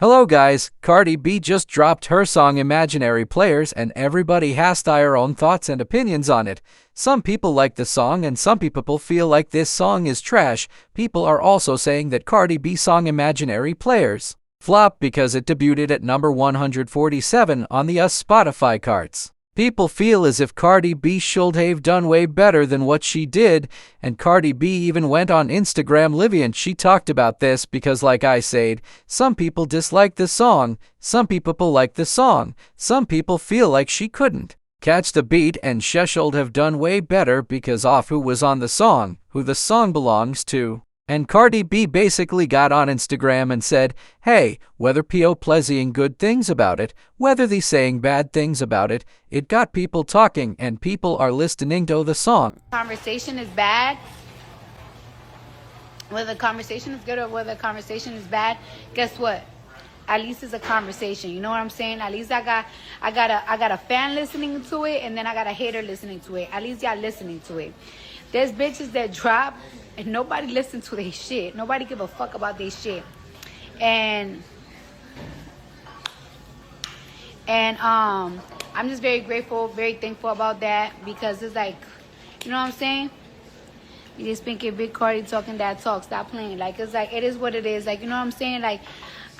Hello guys, Cardi B just dropped her song Imaginary Players and everybody has their own thoughts and opinions on it. Some people like the song and some people feel like this song is trash. People are also saying that Cardi B song Imaginary Players flopped because it debuted at number 147 on the US Spotify charts. People feel as if Cardi B should have done way better than what she did, and Cardi B even went on Instagram Live and she talked about this because like I said, some people dislike the song, some people like the song, some people feel like she couldn't catch the beat and she should have done way better because of who was on the song, who the song belongs to. And Cardi B basically got on Instagram and said, hey, whether people pleasing good things about it, whether they saying bad things about it, it got people talking and people are listening to the song. Conversation is bad. Whether the conversation is good or whether the conversation is bad, guess what? At least it's a conversation. You know what I'm saying? At least I got a fan listening to it and then I got a hater listening to it. At least y'all listening to it. There's bitches that drop and nobody listens to their shit. Nobody give a fuck about their shit. And I'm just very grateful, very thankful about that because it's like, you know what I'm saying? You just thinking Big Cardi talking that talk. Stop playing. Like, it's like, it is what it is. Like, you know what I'm saying? Like,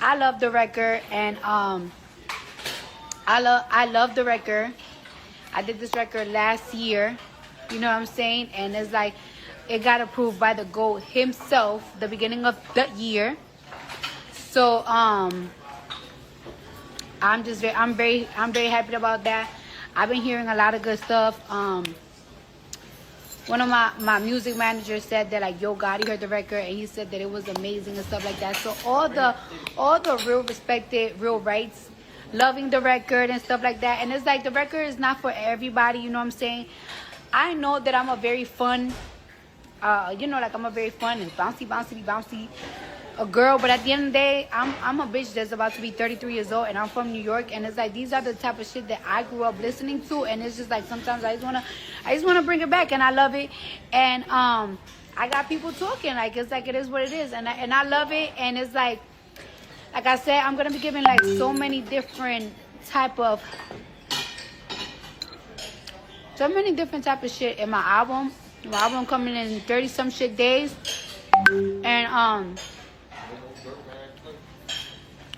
I love the record and I love the record. I did this record last year. You know what I'm saying? And it's like, it got approved by the GOAT himself the beginning of the year. So I'm very happy about that. I've been hearing a lot of good stuff. One of my music managers said that like, yo, God, he heard the record and he said that it was amazing and stuff like that. So all the real respected, real rights, loving the record and stuff like that. And it's like the record is not for everybody, you know what I'm saying? I know that I'm a very fun, I'm a very fun and bouncy a girl, but at the end of the day, I'm a bitch that's about to be 33 years old and I'm from New York, and it's like these are the type of shit that I grew up listening to, and it's just like sometimes I just wanna bring it back, and I love it, and I got people talking like it's like it is what it is, and I love it, and it's like I said, I'm gonna be giving like so many different type of shit in my album. My album coming in 30 some shit days, and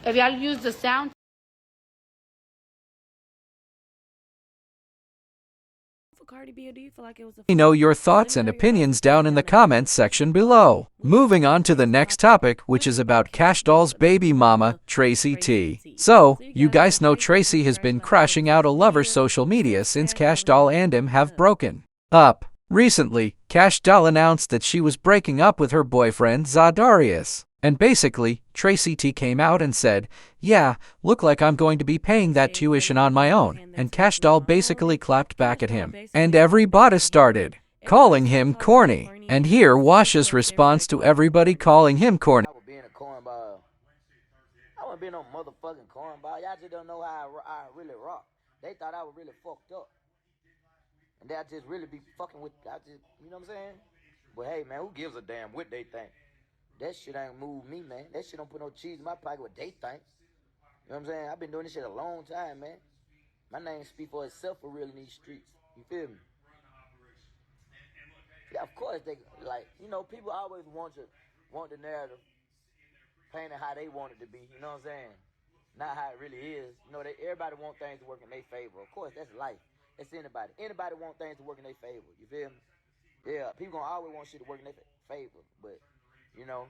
if y'all use the sound, Let me know your thoughts and opinions down in the comments section below. Moving on to the next topic, which is about Kash Doll's baby mama, Tracy T. So, you guys know Tracy has been crashing out all over social media since Kash Doll and him have broken up. Recently, Kash Doll announced that she was breaking up with her boyfriend Zadarius. And basically, Tracy T came out and said, yeah, look like I'm going to be paying that tuition on my own. And Kash Doll basically clapped back at him. And everybody started calling him corny. And here Wash's response to everybody calling him corny. I was being a cornball. I wasn't being no motherfucking cornball. Y'all just don't know how I really rock. They thought I was really fucked up. And that just really be fucking with, you know what I'm saying? But hey, man, who gives a damn what they think? That shit ain't move me, man. That shit don't put no cheese in my pocket what they think. You know what I'm saying? I've been doing this shit a long time, man. My name speaks for itself for real in these streets. You feel me? Yeah, of course they like, you know, people always want the narrative painted how they want it to be. You know what I'm saying? Not how it really is. You know, everybody want things to work in their favor. Of course, that's life. That's anybody. Anybody want things to work in their favor. You feel me? Yeah, people gonna always want shit to work in their favor, but you know,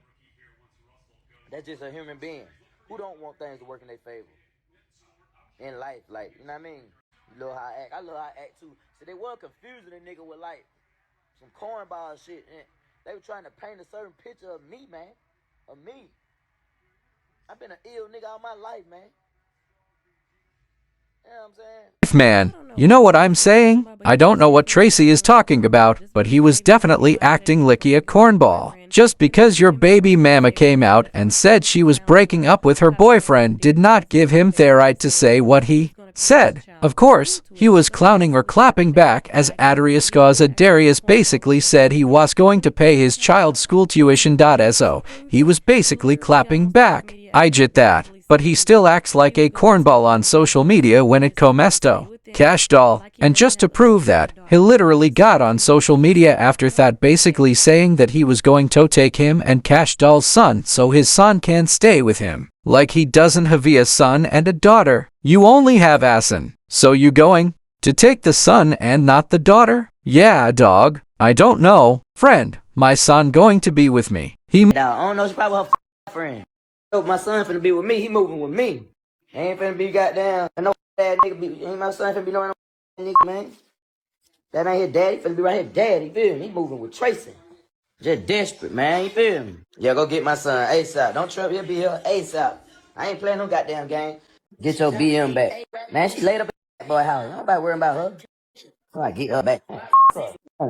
that's just a human being. Who don't want things to work in their favor? In life, like, you know what I mean? You love how I act. I love how I act too. So they were confusing a nigga with like some cornball shit. And they were trying to paint a certain picture of me, man. Of me. I've been an ill nigga all my life, man. You know what I'm saying? Man, you know what I'm saying? I don't know what Tracy is talking about, but he was definitely acting like a cornball. Just because your baby mama came out and said she was breaking up with her boyfriend did not give him the right to say what he said. Of course, he was clowning or clapping back as Darius basically said he was going to pay his child's school tuition. So he was basically clapping back. I get that. but he still acts like a cornball on social media when it comes to Kash Doll. And just to prove that, he literally got on social media after that basically saying that he was going to take him and Kash Doll's son so his son can stay with him. Like he doesn't have a son and a daughter. You only have a son. So you going to take the son and not the daughter? Yeah, dog. I don't know. Friend, my son going to be with me. I don't know, she probably her friend. So my son finna be with me, he moving with me. He ain't finna be goddamn, I know that nigga be, ain't my son finna be knowing no nigga, man. That ain't his daddy, finna be right here, daddy, feel me? He moving with Tracy. Just desperate, man, you feel me? Yeah, go get my son ASAP. Don't trip, he'll be here ASAP. I ain't playing no goddamn game. Get your BM back. Man, she laid up in that boy house. Nobody worrying about her. I get her back.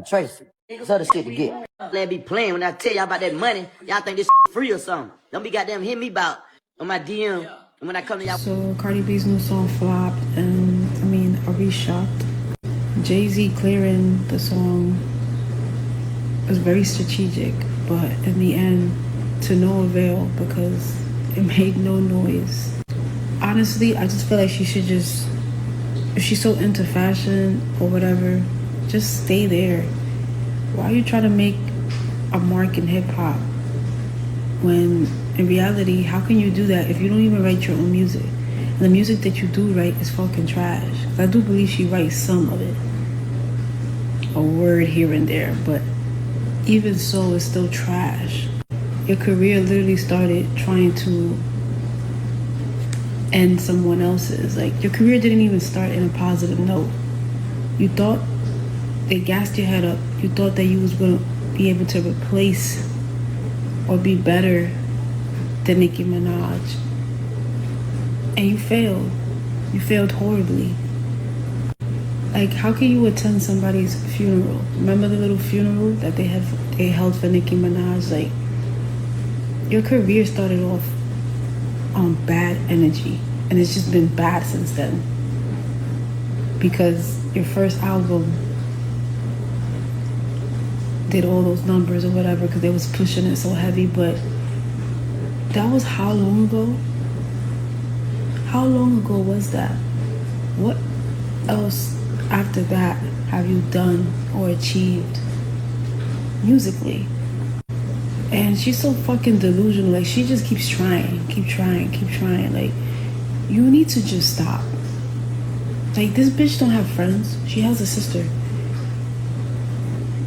Tracy. There's other shit to get. Let be playing when I tell y'all about that money. Y'all think this free or something. Don't be goddamn hit me about on my DM. And when I come to y'all. So Cardi B's new song flopped, and are we shocked? Jay-Z clearing the song was very strategic, but in the end, to no avail because it made no noise. Honestly, I just feel like she should just, if she's so into fashion or whatever, just stay there. Why are you trying to make a mark in hip-hop when in reality, how can you do that if you don't even write your own music? And the music that you do write is fucking trash. I do believe she writes some of it, a word here and there, but even so, it's still trash. Your career literally started trying to end someone else's. Like, your career didn't even start in a positive note. You thought they gassed your head up. You thought that you was going to be able to replace or be better than Nicki Minaj. And you failed. You failed horribly. Like, how can you attend somebody's funeral? Remember the little funeral that they held for Nicki Minaj? Like, your career started off on bad energy, and it's just been bad since then. Because your first album did all those numbers or whatever because they was pushing it so heavy, but that was how long ago? How long ago was that? What else after that have you done or achieved musically? And she's so fucking delusional. Like, she just keeps trying. Like, you need to just stop. Like, this bitch don't have friends. She has a sister.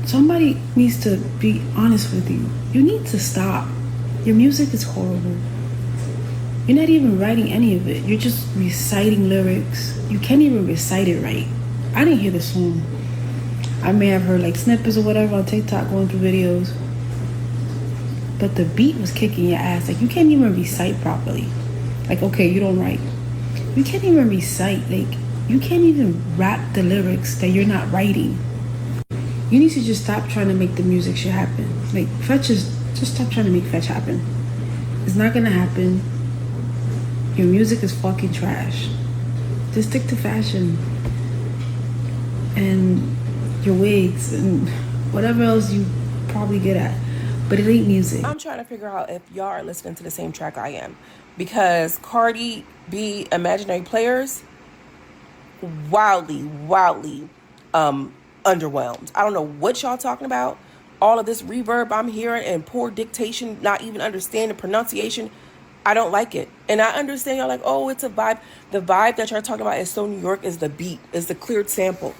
Somebody needs to be honest with you. You need to stop. Your music is horrible. You're not even writing any of it. You're just reciting lyrics. You can't even recite it right. I didn't hear the song. I may have heard like snippets or whatever on TikTok going through videos. But the beat was kicking your ass. Like, you can't even recite properly. Like, okay, you don't write. You can't even recite. Like, you can't even rap the lyrics that you're not writing. You need to just stop trying to make the music shit happen. Like, just stop trying to make fetch happen. It's not gonna happen. Your music is fucking trash. Just stick to fashion. And your wigs and whatever else you probably get at. But it ain't music. I'm trying to figure out if y'all are listening to the same track I am. Because Cardi B Imaginary Players, wildly underwhelmed. I don't know what y'all talking about. All of this reverb I'm hearing and poor dictation, not even understanding pronunciation. I don't like it. And I understand y'all like, oh, it's a vibe. The vibe that y'all talking about is so New York, is the beat, is the cleared sample.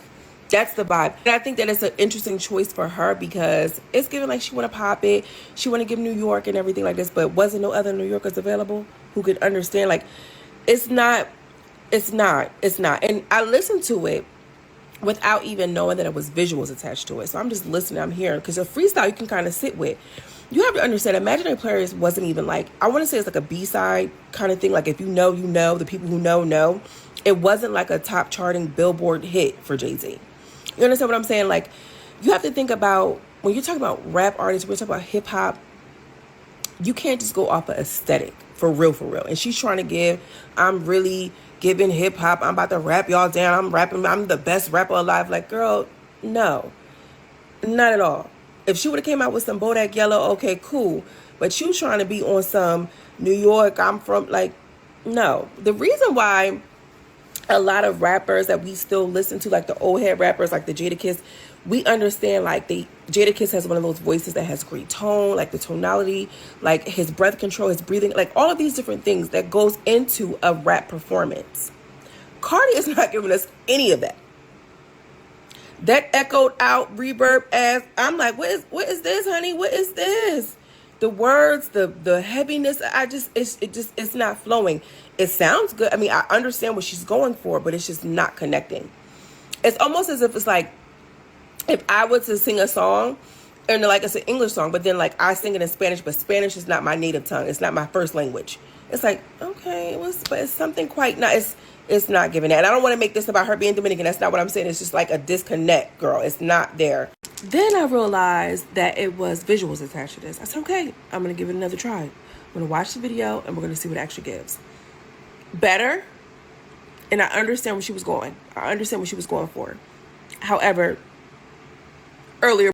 That's the vibe. And I think that it's an interesting choice for her because it's given like she want to pop it. She want to give New York and everything like this, but wasn't no other New Yorkers available who could understand? Like, it's not. And I listened to it without even knowing that it was visuals attached to it. So I'm just listening, I'm hearing, because a freestyle you can kind of sit with. You have to understand, Imaginary Players wasn't even like, I want to say it's like a B-side kind of thing. Like, if you know, you know, the people who know. It wasn't like a top charting Billboard hit for Jay-Z. You understand what I'm saying? Like, you have to think about, when you're talking about rap artists, we're talking about hip hop, you can't just go off of aesthetic, for real. And she's trying to give, I'm really giving hip hop, I'm about to rap y'all down, I'm rapping, I'm the best rapper alive. Like, girl, no, not at all. If she would have came out with some Bodak Yellow, okay, cool. But you trying to be on some New York, I'm from, like, No. The reason why a lot of rappers that we still listen to, like the old head rappers, like the Jadakiss, we understand like Jadakiss has one of those voices that has great tone, like the tonality, like his breath control, his breathing, like all of these different things that goes into a rap performance. Cardi is not giving us any of that. That echoed out reverb ass. I'm like, what is this, honey? What is this? The words, the heaviness, it's not flowing. It sounds good. I mean, I understand what she's going for, but it's just not connecting. It's almost as if it's like, if I were to sing a song, and like it's an English song, but then like I sing it in Spanish, but Spanish is not my native tongue. It's not my first language. It's like, okay, but it's something quite not, it's not giving that. And I don't want to make this about her being Dominican. That's not what I'm saying. It's just like a disconnect, girl. It's not there. Then I realized that it was visuals attached to this. I said, okay, I'm going to give it another try. I'm going to watch the video and we're going to see what it actually gives. Better. And I understand where she was going. I understand what she was going for. However, earlier